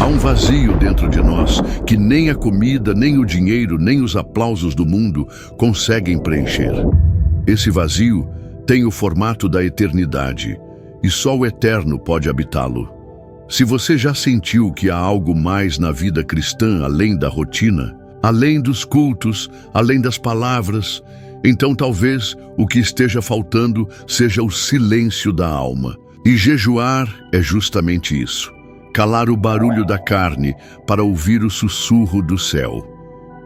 Há um vazio dentro de nós que nem a comida, nem o dinheiro, nem os aplausos do mundo conseguem preencher. Esse vazio tem o formato da eternidade e só o eterno pode habitá-lo. Se você já sentiu que há algo mais na vida cristã além da rotina, além dos cultos, além das palavras, então talvez o que esteja faltando seja o silêncio da alma. E jejuar é justamente isso. Calar o barulho da carne para ouvir o sussurro do céu.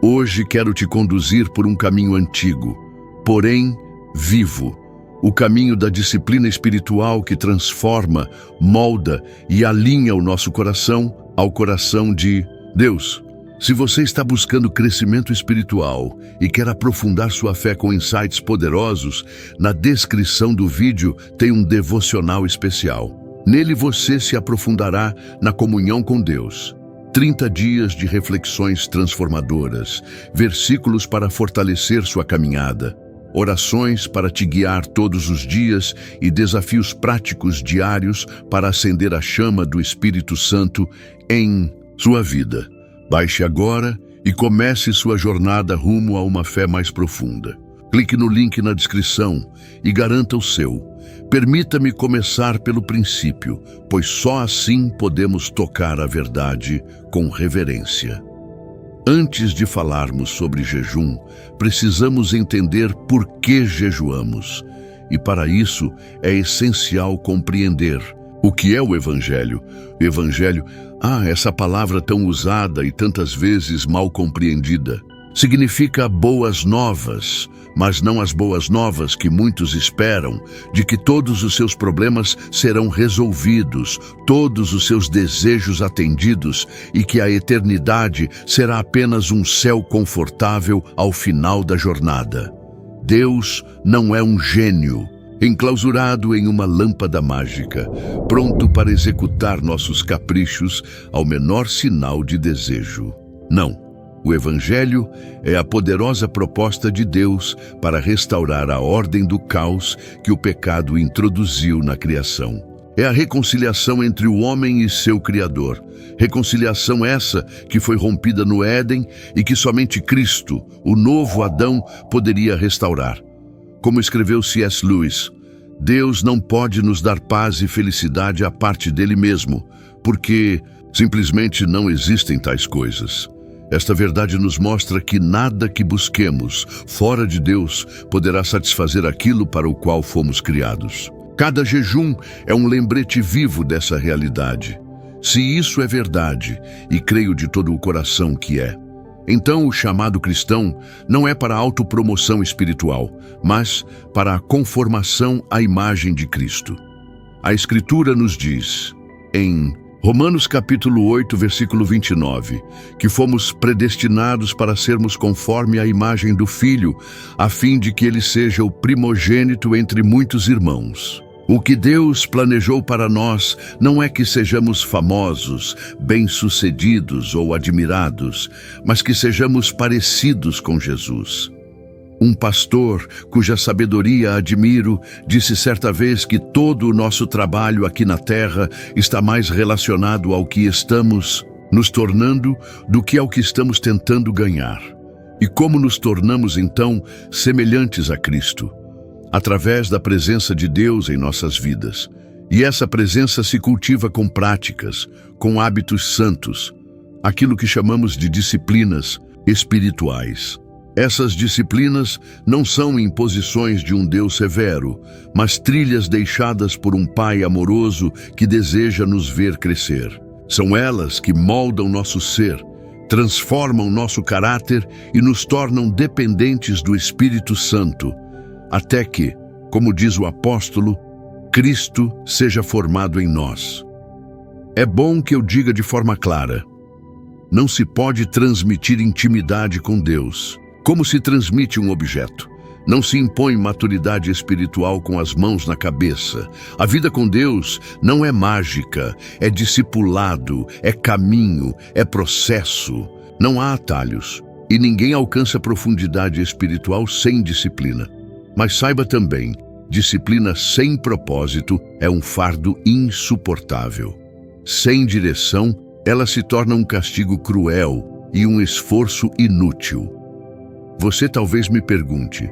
Hoje quero te conduzir por um caminho antigo, porém vivo. O caminho da disciplina espiritual que transforma, molda e alinha o nosso coração ao coração de Deus. Se você está buscando crescimento espiritual e quer aprofundar sua fé com insights poderosos, na descrição do vídeo tem um devocional especial. Nele você se aprofundará na comunhão com Deus. 30 dias de reflexões transformadoras, versículos para fortalecer sua caminhada, orações para te guiar todos os dias e desafios práticos diários para acender a chama do Espírito Santo em sua vida. Baixe agora e comece sua jornada rumo a uma fé mais profunda. Clique no link na descrição e garanta o seu. Permita-me começar pelo princípio, pois só assim podemos tocar a verdade com reverência. Antes de falarmos sobre jejum, precisamos entender por que jejuamos. E para isso é essencial compreender o que é o Evangelho. O Evangelho, essa palavra tão usada e tantas vezes mal compreendida, significa boas novas, mas não as boas novas que muitos esperam, de que todos os seus problemas serão resolvidos, todos os seus desejos atendidos e que a eternidade será apenas um céu confortável ao final da jornada. Deus não é um gênio, enclausurado em uma lâmpada mágica, pronto para executar nossos caprichos ao menor sinal de desejo. Não. O Evangelho é a poderosa proposta de Deus para restaurar a ordem do caos que o pecado introduziu na criação. É a reconciliação entre o homem e seu Criador. Reconciliação essa que foi rompida no Éden e que somente Cristo, o novo Adão, poderia restaurar. Como escreveu C.S. Lewis, Deus não pode nos dar paz e felicidade à parte dele mesmo, porque simplesmente não existem tais coisas. Esta verdade nos mostra que nada que busquemos fora de Deus poderá satisfazer aquilo para o qual fomos criados. Cada jejum é um lembrete vivo dessa realidade. Se isso é verdade, e creio de todo o coração que é, então o chamado cristão não é para a autopromoção espiritual, mas para a conformação à imagem de Cristo. A Escritura nos diz, em Romanos capítulo 8, versículo 29, que fomos predestinados para sermos conforme a imagem do Filho, a fim de que ele seja o primogênito entre muitos irmãos. O que Deus planejou para nós não é que sejamos famosos, bem-sucedidos ou admirados, mas que sejamos parecidos com Jesus. Um pastor, cuja sabedoria admiro, disse certa vez que todo o nosso trabalho aqui na terra está mais relacionado ao que estamos nos tornando do que ao que estamos tentando ganhar. E como nos tornamos, então, semelhantes a Cristo? Através da presença de Deus em nossas vidas. E essa presença se cultiva com práticas, com hábitos santos, aquilo que chamamos de disciplinas espirituais. Essas disciplinas não são imposições de um Deus severo, mas trilhas deixadas por um Pai amoroso que deseja nos ver crescer. São elas que moldam nosso ser, transformam nosso caráter e nos tornam dependentes do Espírito Santo, até que, como diz o apóstolo, Cristo seja formado em nós. É bom que eu diga de forma clara: não se pode transmitir intimidade com Deus como se transmite um objeto. Não se impõe maturidade espiritual com as mãos na cabeça. A vida com Deus não é mágica, é discipulado, é caminho, é processo. Não há atalhos, e ninguém alcança profundidade espiritual sem disciplina. Mas saiba também, disciplina sem propósito é um fardo insuportável. Sem direção ela se torna um castigo cruel e um esforço inútil. Você talvez me pergunte,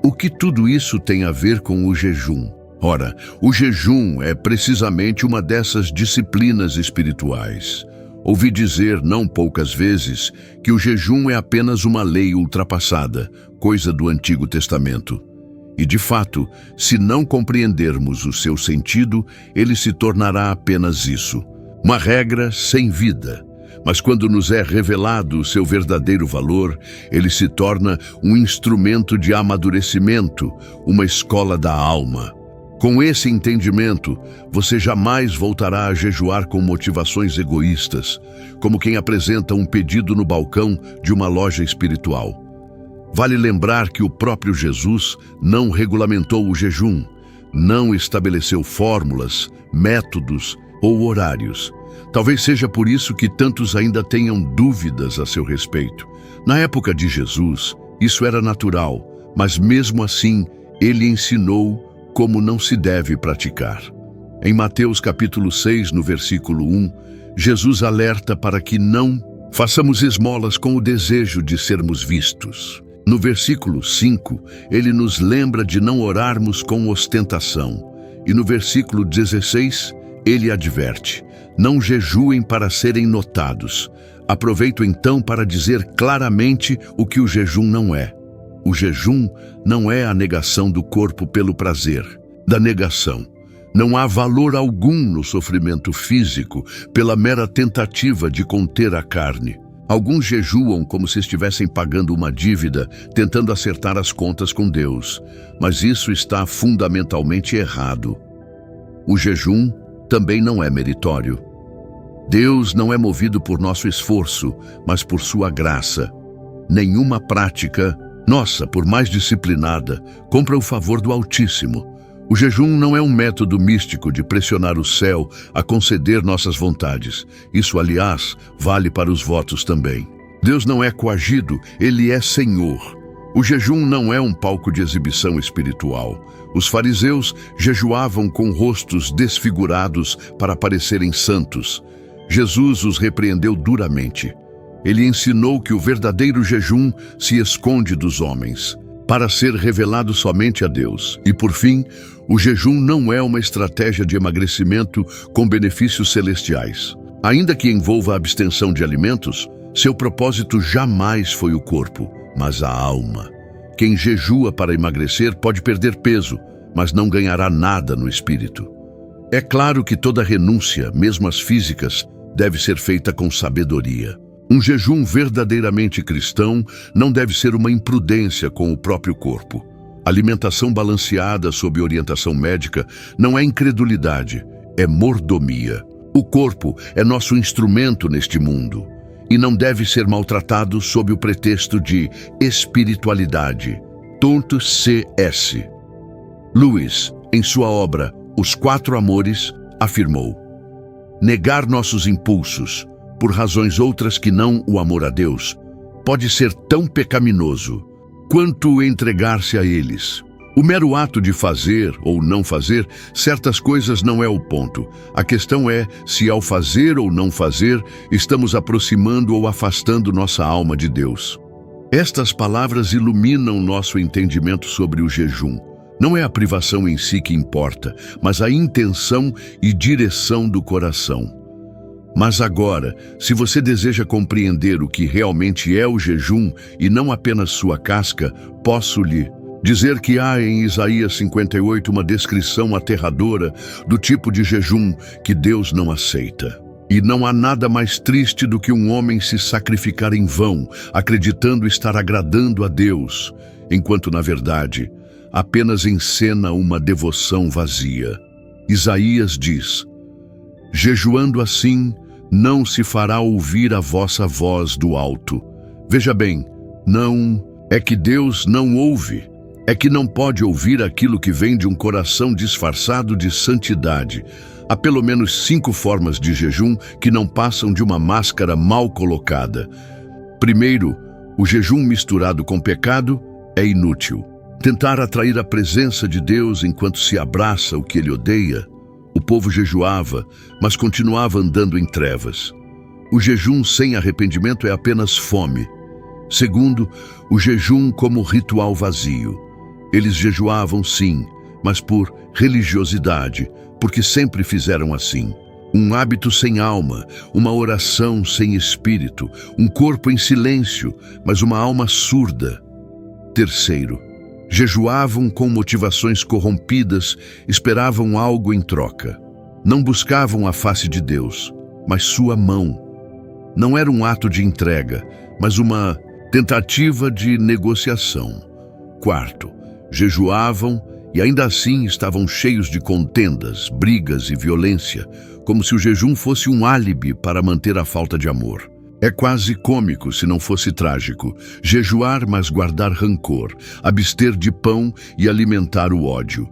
o que tudo isso tem a ver com o jejum? Ora, o jejum é precisamente uma dessas disciplinas espirituais. Ouvi dizer, não poucas vezes, que o jejum é apenas uma lei ultrapassada, coisa do Antigo Testamento. E, de fato, se não compreendermos o seu sentido, ele se tornará apenas isso, uma regra sem vida. Mas quando nos é revelado o seu verdadeiro valor, ele se torna um instrumento de amadurecimento, uma escola da alma. Com esse entendimento, você jamais voltará a jejuar com motivações egoístas, como quem apresenta um pedido no balcão de uma loja espiritual. Vale lembrar que o próprio Jesus não regulamentou o jejum, não estabeleceu fórmulas, métodos ou horários. Talvez seja por isso que tantos ainda tenham dúvidas a seu respeito. Na época de Jesus, isso era natural, mas mesmo assim, ele ensinou como não se deve praticar. Em Mateus capítulo 6, no versículo 1, Jesus alerta para que não façamos esmolas com o desejo de sermos vistos. No versículo 5, ele nos lembra de não orarmos com ostentação. E no versículo 16, ele adverte: não jejuem para serem notados. Aproveito então para dizer claramente o que o jejum não é. O jejum não é a negação do corpo pelo prazer, da negação. Não há valor algum no sofrimento físico pela mera tentativa de conter a carne. Alguns jejuam como se estivessem pagando uma dívida, tentando acertar as contas com Deus. Mas isso está fundamentalmente errado. O jejum também não é meritório. Deus não é movido por nosso esforço, mas por sua graça. Nenhuma prática nossa, por mais disciplinada, compra o favor do Altíssimo. O jejum não é um método místico de pressionar o céu a conceder nossas vontades. Isso, aliás, vale para os votos também. Deus não é coagido, ele é Senhor. O jejum não é um palco de exibição espiritual. Os fariseus jejuavam com rostos desfigurados para parecerem santos. Jesus os repreendeu duramente. Ele ensinou que o verdadeiro jejum se esconde dos homens, para ser revelado somente a Deus. E, por fim, o jejum não é uma estratégia de emagrecimento com benefícios celestiais. Ainda que envolva a abstenção de alimentos, seu propósito jamais foi o corpo, mas a alma. Quem jejua para emagrecer pode perder peso, mas não ganhará nada no espírito. É claro que toda renúncia, mesmo as físicas, deve ser feita com sabedoria. Um jejum verdadeiramente cristão não deve ser uma imprudência com o próprio corpo. Alimentação balanceada sob orientação médica não é incredulidade, é mordomia. O corpo é nosso instrumento neste mundo e não deve ser maltratado sob o pretexto de espiritualidade. Tonto C.S. Lewis, em sua obra Os Quatro Amores, afirmou: negar nossos impulsos, por razões outras que não o amor a Deus, pode ser tão pecaminoso quanto entregar-se a eles. O mero ato de fazer ou não fazer certas coisas não é o ponto. A questão é se, ao fazer ou não fazer, estamos aproximando ou afastando nossa alma de Deus. Estas palavras iluminam nosso entendimento sobre o jejum. Não é a privação em si que importa, mas a intenção e direção do coração. Mas agora, se você deseja compreender o que realmente é o jejum e não apenas sua casca, posso lhe dizer que há em Isaías 58 uma descrição aterradora do tipo de jejum que Deus não aceita. E não há nada mais triste do que um homem se sacrificar em vão, acreditando estar agradando a Deus, enquanto, na verdade, apenas encena uma devoção vazia. Isaías diz: jejuando assim, não se fará ouvir a vossa voz do alto. Veja bem, não é que Deus não ouve, é que não pode ouvir aquilo que vem de um coração disfarçado de santidade. Há pelo menos 5 formas de jejum que não passam de uma máscara mal colocada. Primeiro, o jejum misturado com pecado é inútil. Tentar atrair a presença de Deus enquanto se abraça o que ele odeia. O povo jejuava, mas continuava andando em trevas. o jejum sem arrependimento é apenas fome. Segundo, o jejum como ritual vazio. Eles jejuavam sim, mas por religiosidade, porque sempre fizeram assim. Um hábito sem alma, uma oração sem espírito, um corpo em silêncio, mas uma alma surda. Terceiro, jejuavam com motivações corrompidas, esperavam algo em troca. Não buscavam a face de Deus, mas sua mão. Não era um ato de entrega, mas uma tentativa de negociação. Quarto, jejuavam e ainda assim estavam cheios de contendas, brigas e violência, como se o jejum fosse um álibi para manter a falta de amor. É quase cômico, se não fosse trágico, jejuar, mas guardar rancor, abster de pão e alimentar o ódio.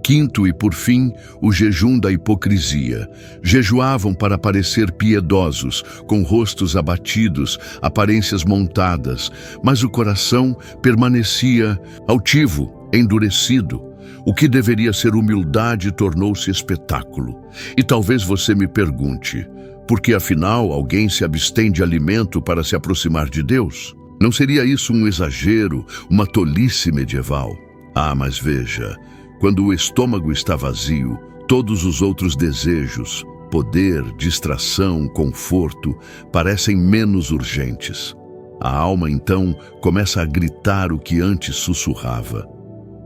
Quinto e por fim, o jejum da hipocrisia. Jejuavam para parecer piedosos, com rostos abatidos, aparências montadas, mas o coração permanecia altivo, endurecido. O que deveria ser humildade tornou-se espetáculo. E talvez você me pergunte, por que afinal alguém se abstém de alimento para se aproximar de Deus? Não seria isso um exagero, uma tolice medieval? Ah, mas veja, quando o estômago está vazio, todos os outros desejos, poder, distração, conforto, parecem menos urgentes. A alma, então, começa a gritar o que antes sussurrava.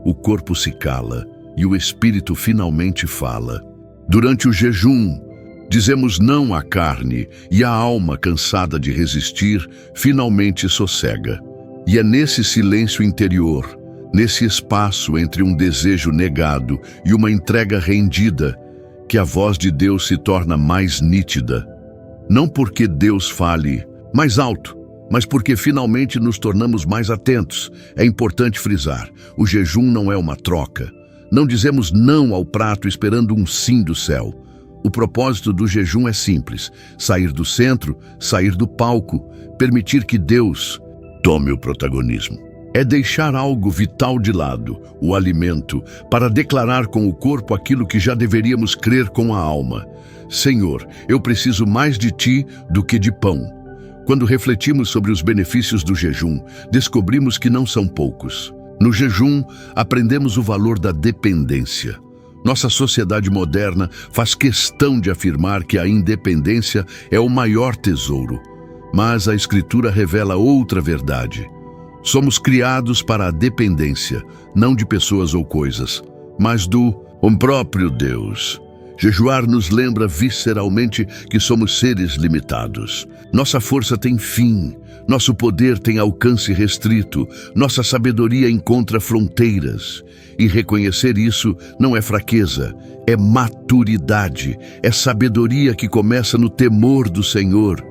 O corpo se cala e o espírito finalmente fala. Durante o jejum, dizemos não à carne e a alma, cansada de resistir, finalmente sossega. E é nesse silêncio interior, nesse espaço entre um desejo negado e uma entrega rendida, que a voz de Deus se torna mais nítida. Não porque Deus fale mais alto, mas porque finalmente nos tornamos mais atentos. É importante frisar, o jejum não é uma troca. Não dizemos não ao prato esperando um sim do céu. O propósito do jejum é simples: sair do centro, sair do palco, permitir que Deus tome o protagonismo. É deixar algo vital de lado, o alimento, para declarar com o corpo aquilo que já deveríamos crer com a alma. Senhor, eu preciso mais de Ti do que de pão. Quando refletimos sobre os benefícios do jejum, descobrimos que não são poucos. No jejum, aprendemos o valor da dependência. Nossa sociedade moderna faz questão de afirmar que a independência é o maior tesouro. Mas a Escritura revela outra verdade. Somos criados para a dependência, não de pessoas ou coisas, mas do próprio Deus. Jejuar nos lembra visceralmente que somos seres limitados. Nossa força tem fim, nosso poder tem alcance restrito, nossa sabedoria encontra fronteiras. E reconhecer isso não é fraqueza, é maturidade, é sabedoria que começa no temor do Senhor.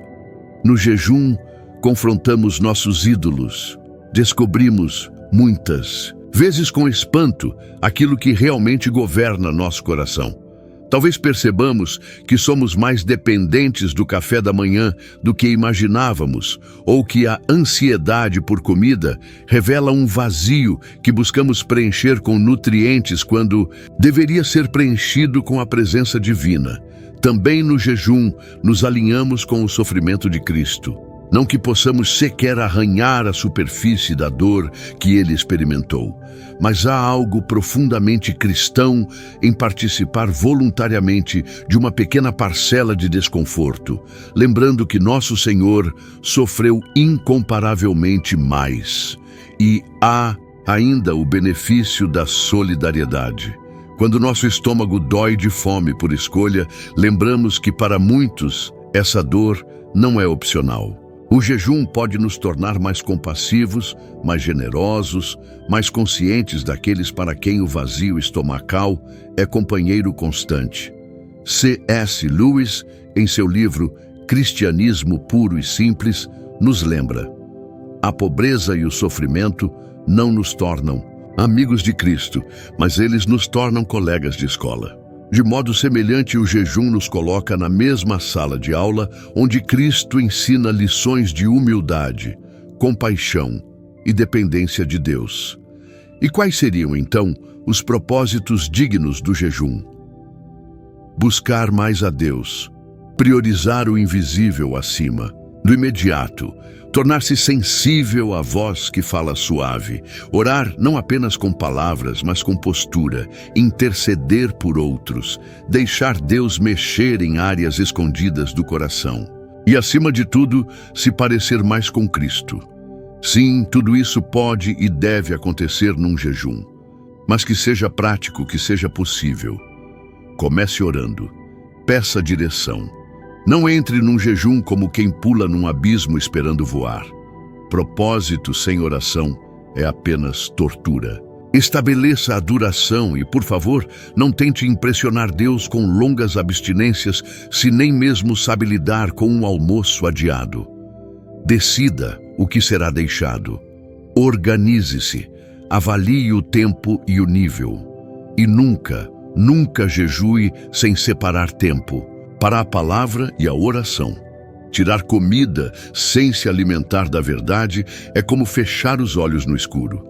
No jejum, confrontamos nossos ídolos, descobrimos muitas vezes com espanto aquilo que realmente governa nosso coração. Talvez percebamos que somos mais dependentes do café da manhã do que imaginávamos, ou que a ansiedade por comida revela um vazio que buscamos preencher com nutrientes quando deveria ser preenchido com a presença divina. Também no jejum nos alinhamos com o sofrimento de Cristo. Não que possamos sequer arranhar a superfície da dor que ele experimentou, mas há algo profundamente cristão em participar voluntariamente de uma pequena parcela de desconforto, lembrando que nosso Senhor sofreu incomparavelmente mais. E há ainda o benefício da solidariedade. Quando nosso estômago dói de fome por escolha, lembramos que para muitos essa dor não é opcional. O jejum pode nos tornar mais compassivos, mais generosos, mais conscientes daqueles para quem o vazio estomacal é companheiro constante. C.S. Lewis, em seu livro Cristianismo Puro e Simples, nos lembra: a pobreza e o sofrimento não nos tornam amigos de Cristo, mas eles nos tornam colegas de escola. De modo semelhante, o jejum nos coloca na mesma sala de aula onde Cristo ensina lições de humildade, compaixão e dependência de Deus. E quais seriam, então, os propósitos dignos do jejum? Buscar mais a Deus, priorizar o invisível acima do imediato, tornar-se sensível à voz que fala suave, orar não apenas com palavras, mas com postura, interceder por outros, deixar Deus mexer em áreas escondidas do coração. E, acima de tudo, se parecer mais com Cristo. Sim, tudo isso pode e deve acontecer num jejum, mas que seja prático, que seja possível. Comece orando, peça direção. Não entre num jejum como quem pula num abismo esperando voar. Propósito sem oração é apenas tortura. Estabeleça a duração e, por favor, não tente impressionar Deus com longas abstinências se nem mesmo sabe lidar com um almoço adiado. Decida o que será deixado. Organize-se, avalie o tempo e o nível. E nunca jejue sem separar tempo para a palavra e a oração. Tirar comida sem se alimentar da verdade é como fechar os olhos no escuro.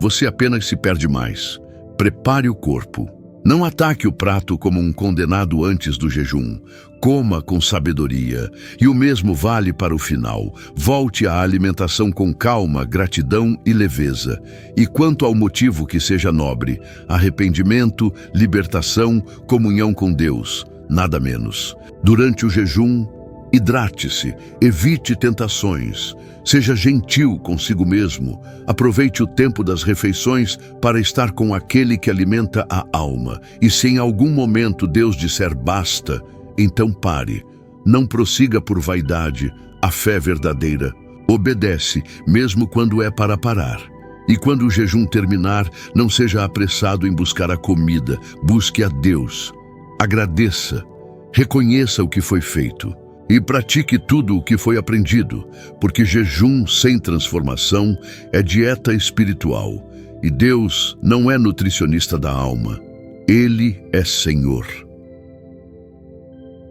Você apenas se perde mais. Prepare o corpo. Não ataque o prato como um condenado antes do jejum. Coma com sabedoria. E o mesmo vale para o final. Volte à alimentação com calma, gratidão e leveza. E quanto ao motivo que seja nobre, arrependimento, libertação, comunhão com Deus, nada menos. Durante o jejum, hidrate-se, evite tentações, seja gentil consigo mesmo, aproveite o tempo das refeições para estar com aquele que alimenta a alma. E se em algum momento Deus disser basta, então pare. Não prossiga por vaidade, a fé verdadeira obedece, mesmo quando é para parar. E quando o jejum terminar, não seja apressado em buscar a comida, busque a Deus. Agradeça, reconheça o que foi feito e pratique tudo o que foi aprendido, porque jejum sem transformação é dieta espiritual e Deus não é nutricionista da alma, Ele é Senhor.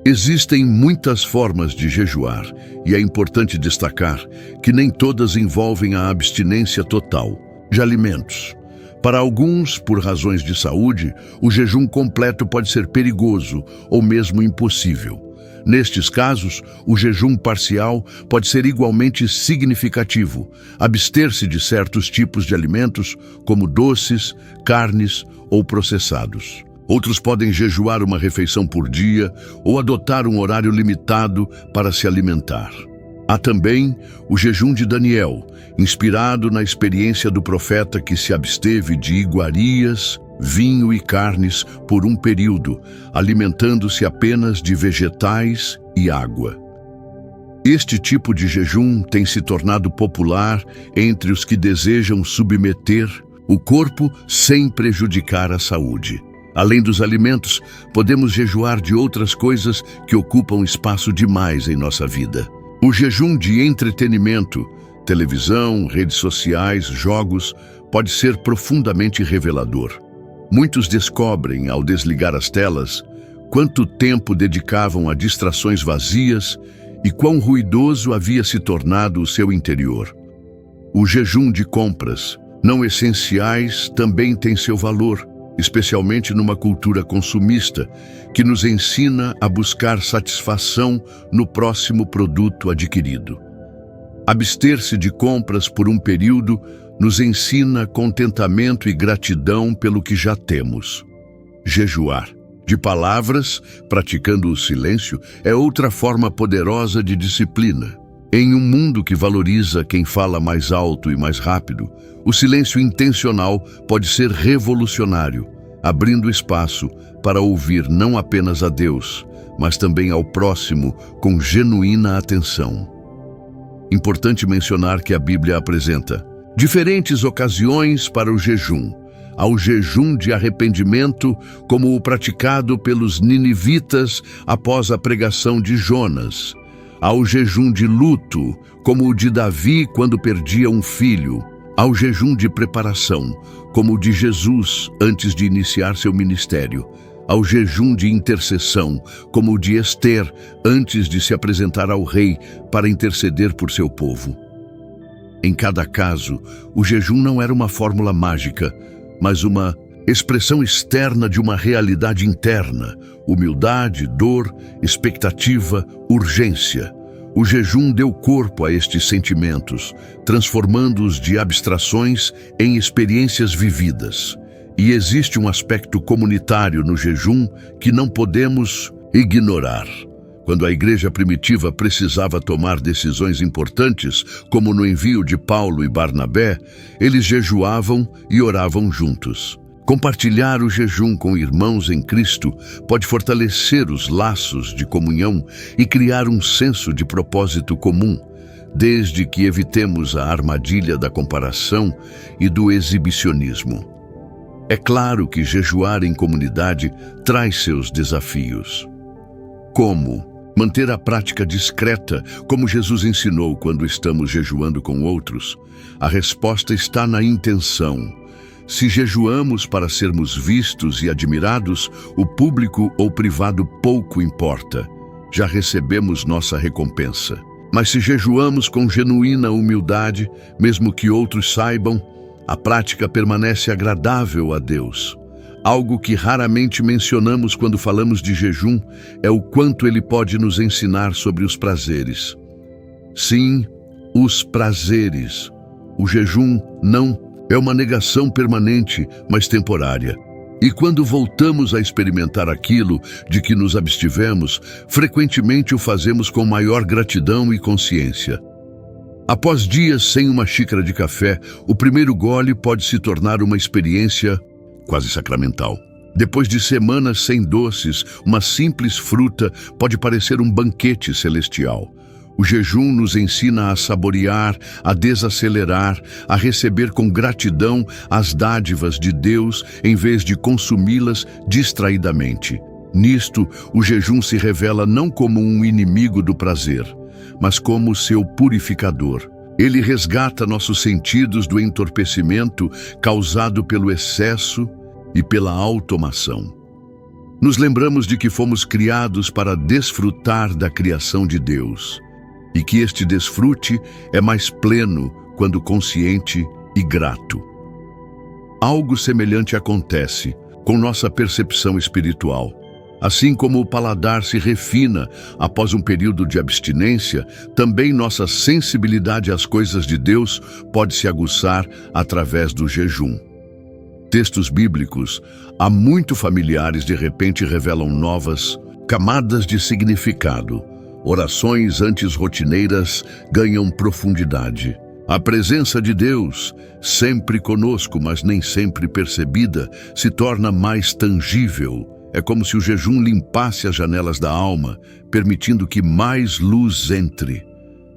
Existem muitas formas de jejuar e é importante destacar que nem todas envolvem a abstinência total de alimentos. Para alguns, por razões de saúde, o jejum completo pode ser perigoso ou mesmo impossível. Nestes casos, o jejum parcial pode ser igualmente significativo. Abster-se de certos tipos de alimentos, como doces, carnes ou processados. Outros podem jejuar uma refeição por dia ou adotar um horário limitado para se alimentar. Há também o jejum de Daniel, inspirado na experiência do profeta que se absteve de iguarias, vinho e carnes por um período, alimentando-se apenas de vegetais e água. Este tipo de jejum tem se tornado popular entre os que desejam submeter o corpo sem prejudicar a saúde. Além dos alimentos, podemos jejuar de outras coisas que ocupam espaço demais em nossa vida. O jejum de entretenimento, televisão, redes sociais, jogos, pode ser profundamente revelador. Muitos descobrem, ao desligar as telas, quanto tempo dedicavam a distrações vazias e quão ruidoso havia se tornado o seu interior. O jejum de compras não essenciais também tem seu valor, especialmente numa cultura consumista que nos ensina a buscar satisfação no próximo produto adquirido. Abster-se de compras por um período nos ensina contentamento e gratidão pelo que já temos. Jejuar de palavras, praticando o silêncio, é outra forma poderosa de disciplina. Em um mundo que valoriza quem fala mais alto e mais rápido, o silêncio intencional pode ser revolucionário, abrindo espaço para ouvir não apenas a Deus, mas também ao próximo com genuína atenção. Importante mencionar que a Bíblia apresenta diferentes ocasiões para o jejum. Há o jejum de arrependimento, como o praticado pelos ninivitas após a pregação de Jonas. Há o jejum de luto, como o de Davi quando perdia um filho. Há o jejum de preparação, como o de Jesus antes de iniciar seu ministério. Há o jejum de intercessão, como o de Ester antes de se apresentar ao rei para interceder por seu povo. Em cada caso, o jejum não era uma fórmula mágica, mas uma expressão externa de uma realidade interna: humildade, dor, expectativa, urgência. O jejum deu corpo a estes sentimentos, transformando-os de abstrações em experiências vividas. E existe um aspecto comunitário no jejum que não podemos ignorar. Quando a igreja primitiva precisava tomar decisões importantes, como no envio de Paulo e Barnabé, eles jejuavam e oravam juntos. Compartilhar o jejum com irmãos em Cristo pode fortalecer os laços de comunhão e criar um senso de propósito comum, desde que evitemos a armadilha da comparação e do exibicionismo. É claro que jejuar em comunidade traz seus desafios. Como manter a prática discreta, como Jesus ensinou quando estamos jejuando com outros? A resposta está na intenção. Se jejuamos para sermos vistos e admirados, o público ou privado pouco importa. Já recebemos nossa recompensa. Mas se jejuamos com genuína humildade, mesmo que outros saibam, a prática permanece agradável a Deus. Algo que raramente mencionamos quando falamos de jejum é o quanto ele pode nos ensinar sobre os prazeres. Sim, os prazeres. O jejum não é uma negação permanente, mas temporária. E quando voltamos a experimentar aquilo de que nos abstivemos, frequentemente o fazemos com maior gratidão e consciência. Após dias sem uma xícara de café, o primeiro gole pode se tornar uma experiência quase sacramental. Depois de semanas sem doces, uma simples fruta pode parecer um banquete celestial. O jejum nos ensina a saborear, a desacelerar, a receber com gratidão as dádivas de Deus em vez de consumi-las distraidamente. Nisto, o jejum se revela não como um inimigo do prazer, mas como seu purificador. Ele resgata nossos sentidos do entorpecimento causado pelo excesso e pela automação. Nos lembramos de que fomos criados para desfrutar da criação de Deus, e que este desfrute é mais pleno quando consciente e grato. Algo semelhante acontece com nossa percepção espiritual. Assim como o paladar se refina após um período de abstinência, também nossa sensibilidade às coisas de Deus pode se aguçar através do jejum. Textos bíblicos, há muito familiares, de repente revelam novas camadas de significado. Orações antes rotineiras ganham profundidade. A presença de Deus, sempre conosco, mas nem sempre percebida, se torna mais tangível. É como se o jejum limpasse as janelas da alma, permitindo que mais luz entre.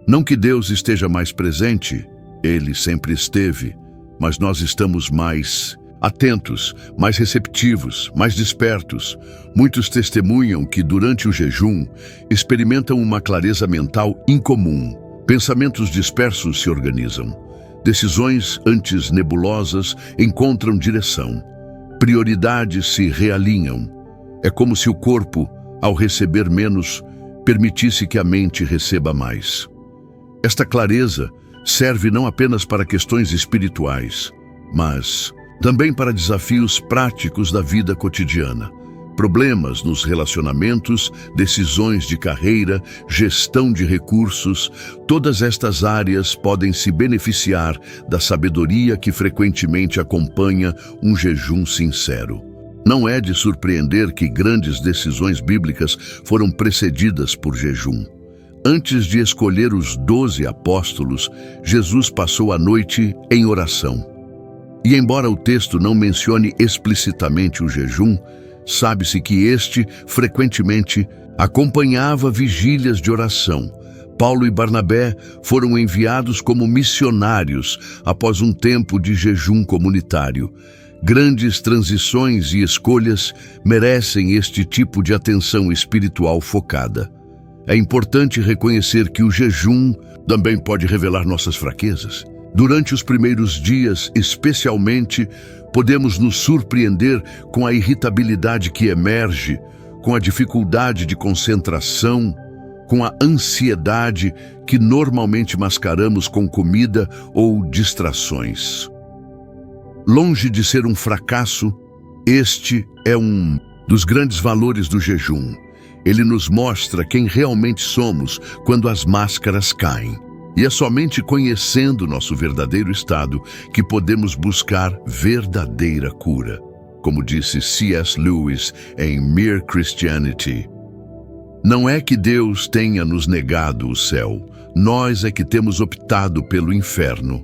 Não que Deus esteja mais presente, Ele sempre esteve, mas nós estamos mais atentos, mais receptivos, mais despertos. Muitos testemunham que durante o jejum experimentam uma clareza mental incomum. Pensamentos dispersos se organizam. Decisões antes nebulosas encontram direção. Prioridades se realinham. É como se o corpo, ao receber menos, permitisse que a mente receba mais. Esta clareza serve não apenas para questões espirituais, mas também para desafios práticos da vida cotidiana. Problemas nos relacionamentos, decisões de carreira, gestão de recursos, todas estas áreas podem se beneficiar da sabedoria que frequentemente acompanha um jejum sincero. Não é de surpreender que grandes decisões bíblicas foram precedidas por jejum. Antes de escolher os 12 apóstolos, Jesus passou a noite em oração. E embora o texto não mencione explicitamente o jejum, sabe-se que este frequentemente acompanhava vigílias de oração. Paulo e Barnabé foram enviados como missionários após um tempo de jejum comunitário. Grandes transições e escolhas merecem este tipo de atenção espiritual focada. É importante reconhecer que o jejum também pode revelar nossas fraquezas. Durante os primeiros dias, especialmente, podemos nos surpreender com a irritabilidade que emerge, com a dificuldade de concentração, com a ansiedade que normalmente mascaramos com comida ou distrações. Longe de ser um fracasso, Este é um dos grandes valores do jejum. Ele nos mostra quem realmente somos quando as máscaras caem. E é somente conhecendo nosso verdadeiro estado que podemos buscar verdadeira cura. Como disse C.S. Lewis em Mere Christianity, não é que Deus tenha nos negado o céu, nós é que temos optado pelo inferno.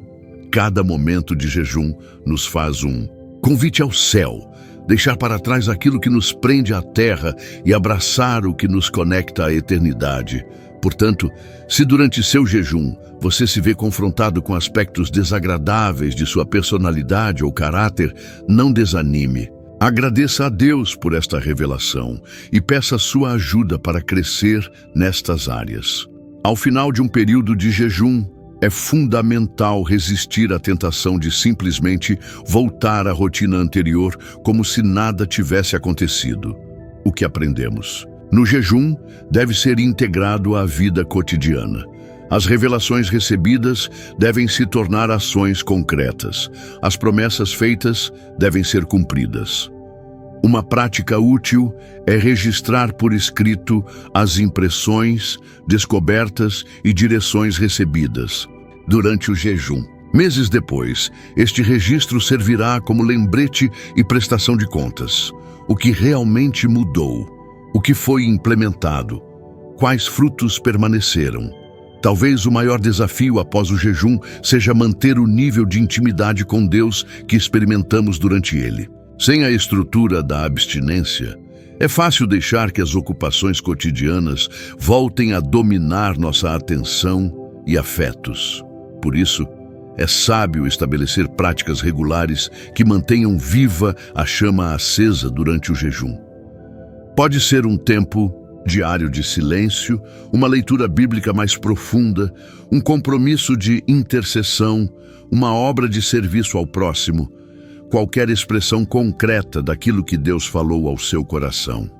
Cada momento de jejum nos faz um convite ao céu, deixar para trás aquilo que nos prende à terra e abraçar o que nos conecta à eternidade. Portanto, se durante seu jejum você se vê confrontado com aspectos desagradáveis de sua personalidade ou caráter, não desanime. Agradeça a Deus por esta revelação e peça sua ajuda para crescer nestas áreas. Ao final de um período de jejum, é fundamental resistir à tentação de simplesmente voltar à rotina anterior como se nada tivesse acontecido. O que aprendemos? No jejum, deve ser integrado à vida cotidiana. As revelações recebidas devem se tornar ações concretas. As promessas feitas devem ser cumpridas. Uma prática útil é registrar por escrito as impressões, descobertas e direções recebidas durante o jejum. Meses depois, este registro servirá como lembrete e prestação de contas. O que realmente mudou? O que foi implementado? Quais frutos permaneceram? Talvez o maior desafio após o jejum seja manter o nível de intimidade com Deus que experimentamos durante ele. Sem a estrutura da abstinência, é fácil deixar que as ocupações cotidianas voltem a dominar nossa atenção e afetos. Por isso, é sábio estabelecer práticas regulares que mantenham viva a chama acesa durante o jejum. Pode ser um tempo diário de silêncio, uma leitura bíblica mais profunda, um compromisso de intercessão, uma obra de serviço ao próximo, qualquer expressão concreta daquilo que Deus falou ao seu coração.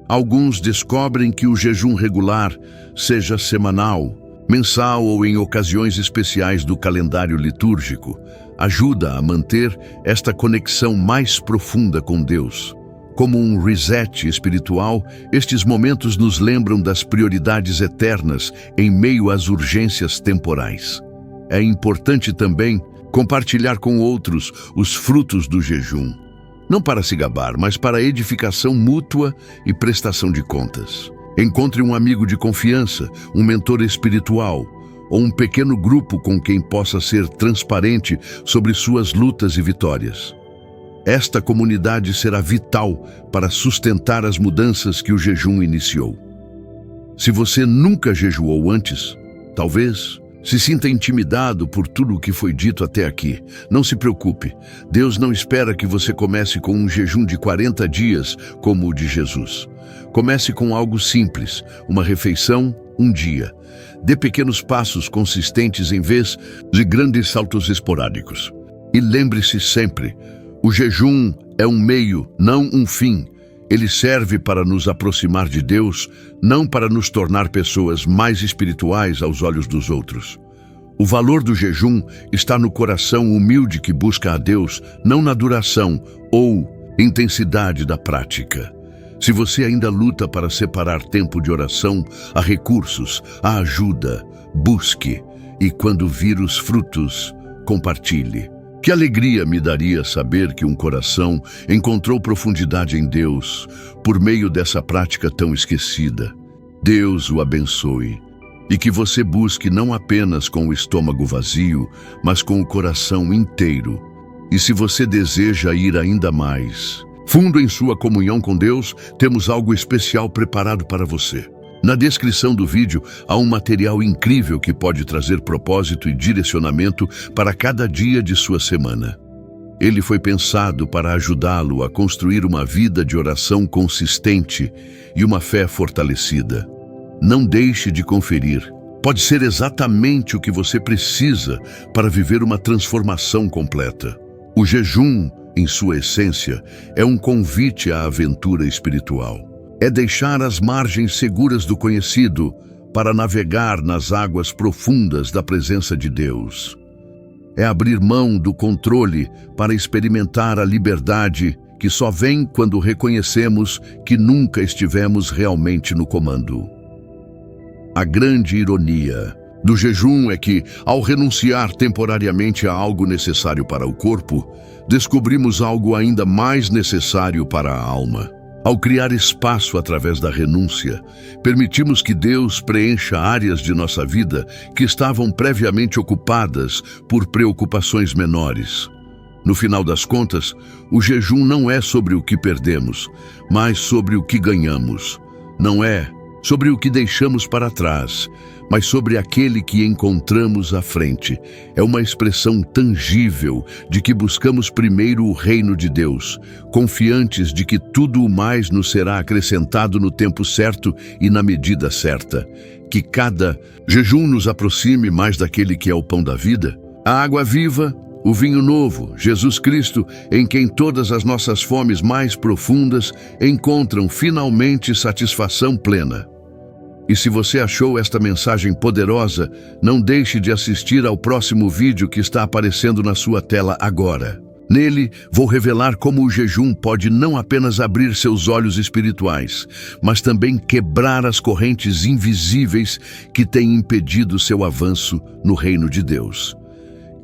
Alguns descobrem que o jejum regular, seja semanal, mensal ou em ocasiões especiais do calendário litúrgico, ajuda a manter esta conexão mais profunda com Deus. Como um reset espiritual, estes momentos nos lembram das prioridades eternas em meio às urgências temporais. É importante também compartilhar com outros os frutos do jejum, não para se gabar, mas para edificação mútua e prestação de contas. Encontre um amigo de confiança, um mentor espiritual ou um pequeno grupo com quem possa ser transparente sobre suas lutas e vitórias. Esta comunidade será vital para sustentar as mudanças que o jejum iniciou. Se você nunca jejuou antes, talvez se sinta intimidado por tudo o que foi dito até aqui. Não se preocupe, Deus não espera que você comece com um jejum de 40 dias como o de Jesus. Comece com algo simples, uma refeição, um dia. Dê pequenos passos consistentes em vez de grandes saltos esporádicos. E lembre-se sempre, o jejum é um meio, não um fim. Ele serve para nos aproximar de Deus, não para nos tornar pessoas mais espirituais aos olhos dos outros. O valor do jejum está no coração humilde que busca a Deus, não na duração ou intensidade da prática. Se você ainda luta para separar tempo de oração, há recursos, há ajuda, busque. E quando vir os frutos, compartilhe. Que alegria me daria saber que um coração encontrou profundidade em Deus por meio dessa prática tão esquecida. Deus o abençoe e que você busque não apenas com o estômago vazio, mas com o coração inteiro. E se você deseja ir ainda mais fundo em sua comunhão com Deus, temos algo especial preparado para você. Na descrição do vídeo há um material incrível que pode trazer propósito e direcionamento para cada dia de sua semana. Ele foi pensado para ajudá-lo a construir uma vida de oração consistente e uma fé fortalecida. Não deixe de conferir. Pode ser exatamente o que você precisa para viver uma transformação completa. O jejum, em sua essência, é um convite à aventura espiritual. É deixar as margens seguras do conhecido para navegar nas águas profundas da presença de Deus. É abrir mão do controle para experimentar a liberdade que só vem quando reconhecemos que nunca estivemos realmente no comando. A grande ironia do jejum é que, ao renunciar temporariamente a algo necessário para o corpo, descobrimos algo ainda mais necessário para a alma. Ao criar espaço através da renúncia, permitimos que Deus preencha áreas de nossa vida que estavam previamente ocupadas por preocupações menores. No final das contas, o jejum não é sobre o que perdemos, mas sobre o que ganhamos. Não é sobre o que deixamos para trás, mas sobre aquele que encontramos à frente. É uma expressão tangível de que buscamos primeiro o reino de Deus, confiantes de que tudo o mais nos será acrescentado no tempo certo e na medida certa. Que cada jejum nos aproxime mais daquele que é o pão da vida, a água viva, o vinho novo, Jesus Cristo, em quem todas as nossas fomes mais profundas encontram finalmente satisfação plena. E se você achou esta mensagem poderosa, não deixe de assistir ao próximo vídeo que está aparecendo na sua tela agora. Nele, vou revelar como o jejum pode não apenas abrir seus olhos espirituais, mas também quebrar as correntes invisíveis que têm impedido seu avanço no reino de Deus.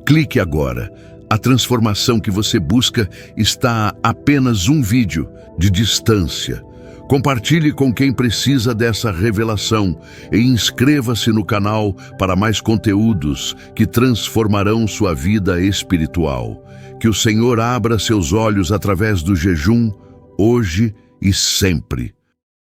Clique agora. A transformação que você busca está a apenas um vídeo de distância. Compartilhe com quem precisa dessa revelação e inscreva-se no canal para mais conteúdos que transformarão sua vida espiritual. Que o Senhor abra seus olhos através do jejum, hoje e sempre.